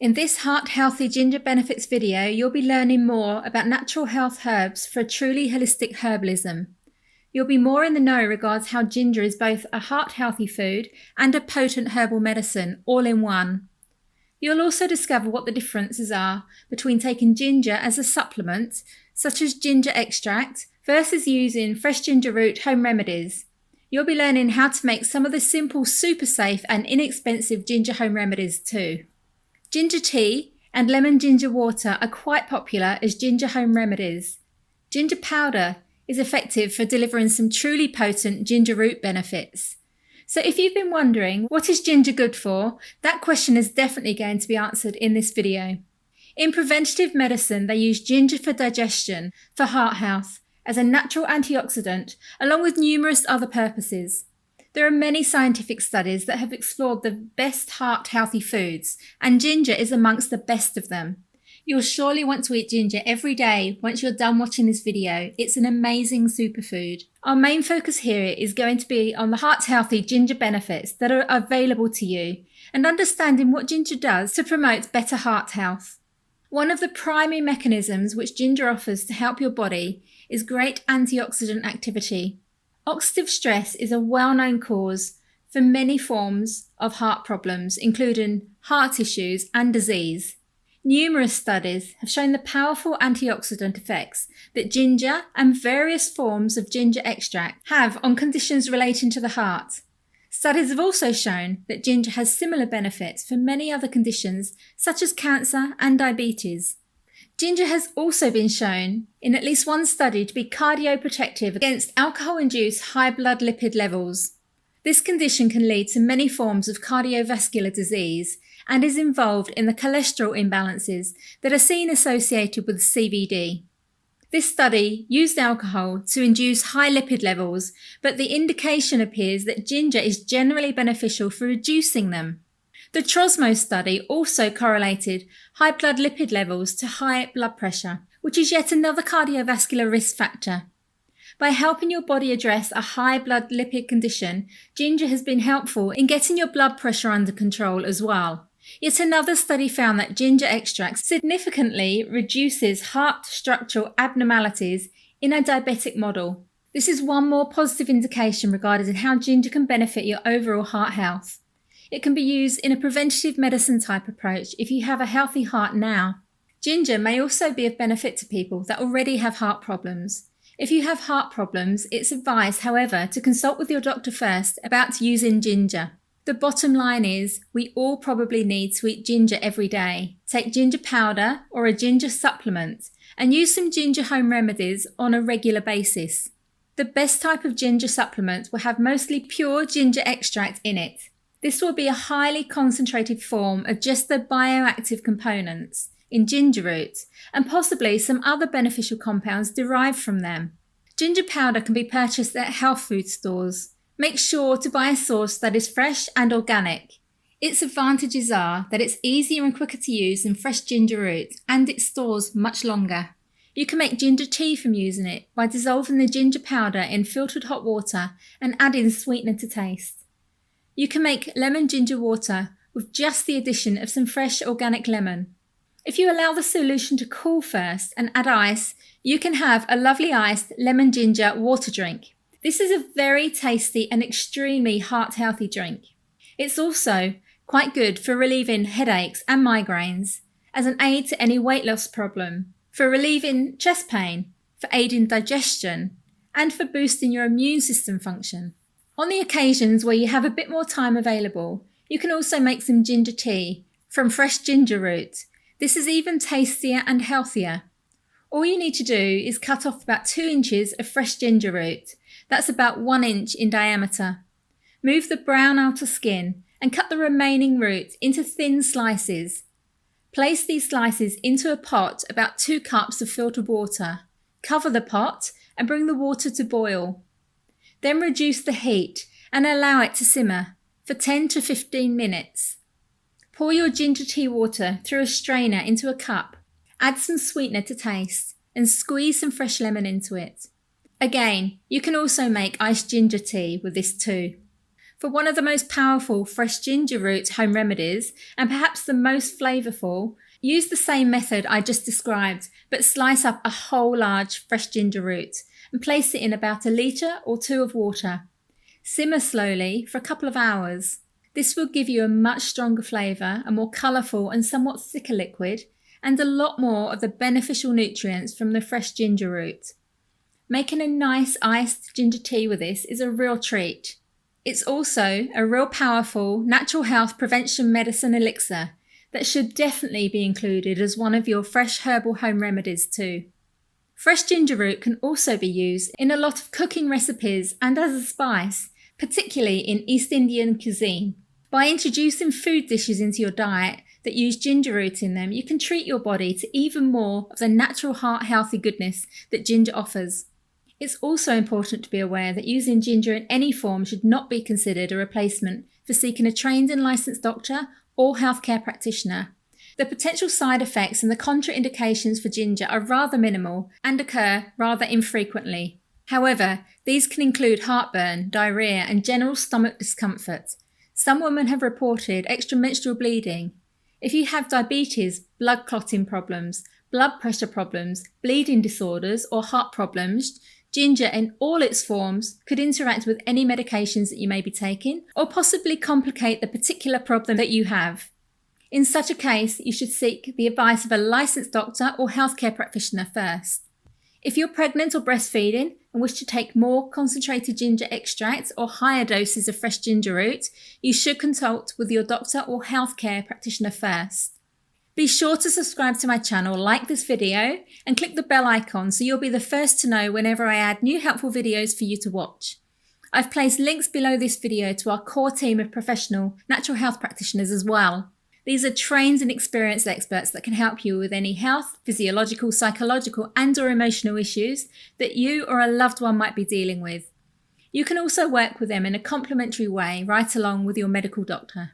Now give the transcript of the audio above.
In this Heart Healthy Ginger Benefits video, you'll be learning more about natural health herbs for a truly holistic herbalism. You'll be more in the know regards how ginger is both a heart-healthy food and a potent herbal medicine, all in one. You'll also discover what the differences are between taking ginger as a supplement, such as ginger extract, versus using fresh ginger root home remedies. You'll be learning how to make some of the simple, super safe and inexpensive ginger home remedies too. Ginger tea and lemon ginger water are quite popular as ginger home remedies. Ginger powder is effective for delivering some truly potent ginger root benefits. So if you've been wondering what is ginger good for, that question is definitely going to be answered in this video. In preventative medicine, they use ginger for digestion, for heart health, as a natural antioxidant, along with numerous other purposes. There are many scientific studies that have explored the best heart-healthy foods, and ginger is amongst the best of them. You'll surely want to eat ginger every day once you're done watching this video. It's an amazing superfood. Our main focus here is going to be on the heart-healthy ginger benefits that are available to you and understanding what ginger does to promote better heart health. One of the primary mechanisms which ginger offers to help your body is great antioxidant activity. Oxidative stress is a well-known cause for many forms of heart problems, including heart issues and disease. Numerous studies have shown the powerful antioxidant effects that ginger and various forms of ginger extract have on conditions relating to the heart. Studies have also shown that ginger has similar benefits for many other conditions such as cancer and diabetes. Ginger has also been shown in at least one study to be cardioprotective against alcohol-induced high blood lipid levels. This condition can lead to many forms of cardiovascular disease and is involved in the cholesterol imbalances that are seen associated with CVD. This study used alcohol to induce high lipid levels, but the indication appears that ginger is generally beneficial for reducing them. The Trosmo study also correlated high blood lipid levels to high blood pressure, which is yet another cardiovascular risk factor. By helping your body address a high blood lipid condition, ginger has been helpful in getting your blood pressure under control as well. Yet another study found that ginger extract significantly reduces heart structural abnormalities in a diabetic model. This is one more positive indication regarding how ginger can benefit your overall heart health. It can be used in a preventative medicine type approach if you have a healthy heart now. Ginger may also be of benefit to people that already have heart problems. If you have heart problems, it's advised, however, to consult with your doctor first about using ginger. The bottom line is, we all probably need to eat ginger every day. Take ginger powder or a ginger supplement and use some ginger home remedies on a regular basis. The best type of ginger supplement will have mostly pure ginger extract in it. This will be a highly concentrated form of just the bioactive components in ginger root and possibly some other beneficial compounds derived from them. Ginger powder can be purchased at health food stores. Make sure to buy a source that is fresh and organic. Its advantages are that it's easier and quicker to use than fresh ginger root and it stores much longer. You can make ginger tea from using it by dissolving the ginger powder in filtered hot water and adding sweetener to taste. You can make lemon ginger water with just the addition of some fresh organic lemon. If you allow the solution to cool first and add ice, you can have a lovely iced lemon ginger water drink. This is a very tasty and extremely heart-healthy drink. It's also quite good for relieving headaches and migraines, as an aid to any weight loss problem, for relieving chest pain, for aiding digestion, and for boosting your immune system function. On the occasions where you have a bit more time available, you can also make some ginger tea from fresh ginger root. This is even tastier and healthier. All you need to do is cut off about 2 inches of fresh ginger root. That's about 1 inch in diameter. Move the brown outer skin and cut the remaining root into thin slices. Place these slices into a pot about 2 cups of filtered water. Cover the pot and bring the water to boil. Then reduce the heat and allow it to simmer for 10 to 15 minutes. Pour your ginger tea water through a strainer into a cup. Add some sweetener to taste and squeeze some fresh lemon into it. Again, you can also make iced ginger tea with this too. For one of the most powerful fresh ginger root home remedies, and perhaps the most flavourful, use the same method I just described, but slice up a whole large fresh ginger root and place it in about 1 litre or 2 of water. Simmer slowly for a couple of hours. This will give you a much stronger flavour, a more colourful and somewhat thicker liquid, and a lot more of the beneficial nutrients from the fresh ginger root. Making a nice iced ginger tea with this is a real treat. It's also a real powerful natural health prevention medicine elixir that should definitely be included as one of your fresh herbal home remedies too. Fresh ginger root can also be used in a lot of cooking recipes and as a spice, particularly in East Indian cuisine. By introducing food dishes into your diet that use ginger root in them, you can treat your body to even more of the natural heart-healthy goodness that ginger offers. It's also important to be aware that using ginger in any form should not be considered a replacement for seeking a trained and licensed doctor or healthcare practitioner. The potential side effects and the contraindications for ginger are rather minimal and occur rather infrequently. However, these can include heartburn, diarrhea, and general stomach discomfort. Some women have reported extramenstrual bleeding. If you have diabetes, blood clotting problems, blood pressure problems, bleeding disorders, or heart problems, ginger in all its forms could interact with any medications that you may be taking or possibly complicate the particular problem that you have. In such a case, you should seek the advice of a licensed doctor or healthcare practitioner first. If you're pregnant or breastfeeding and wish to take more concentrated ginger extract or higher doses of fresh ginger root, you should consult with your doctor or healthcare practitioner first. Be sure to subscribe to my channel, like this video, and click the bell icon so you'll be the first to know whenever I add new helpful videos for you to watch. I've placed links below this video to our core team of professional natural health practitioners as well. These are trained and experienced experts that can help you with any health, physiological, psychological, and/or emotional issues that you or a loved one might be dealing with. You can also work with them in a complementary way right along with your medical doctor.